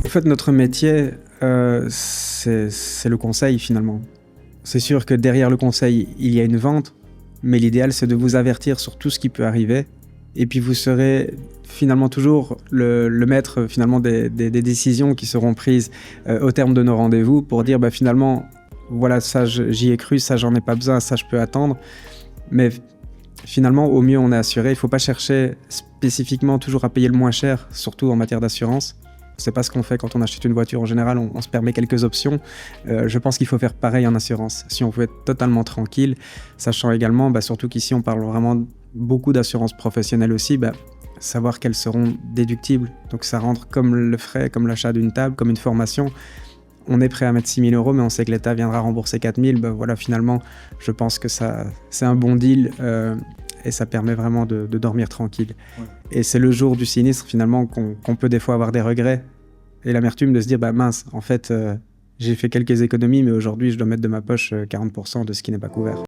En fait, notre métier, c'est le conseil finalement. C'est sûr que derrière le conseil, il y a une vente, mais l'idéal, c'est de vous avertir sur tout ce qui peut arriver. Et puis vous serez finalement toujours le maître finalement des décisions qui seront prises au terme de nos rendez-vous pour dire finalement, voilà, ça j'y ai cru, ça j'en ai pas besoin, ça je peux attendre. Mais finalement, au mieux on est assuré. Il ne faut pas chercher spécifiquement toujours à payer le moins cher, surtout en matière d'assurance. C'est pas ce qu'on fait quand on achète une voiture. En général, on se permet quelques options. Je pense qu'il faut faire pareil en assurance. Si on veut être totalement tranquille, sachant également, surtout qu'ici, on parle vraiment beaucoup d'assurance professionnelle aussi, savoir qu'elles seront déductibles. Donc ça rentre comme le frais, comme l'achat d'une table, comme une formation. On est prêt à mettre 6 000 €, mais on sait que l'État viendra rembourser 4 000. Voilà, finalement, je pense que c'est un bon deal. Et ça permet vraiment de dormir tranquille. Ouais. Et c'est le jour du sinistre, finalement, qu'on peut des fois avoir des regrets et l'amertume de se dire, mince, en fait, j'ai fait quelques économies, mais aujourd'hui, je dois mettre de ma poche 40% de ce qui n'est pas couvert.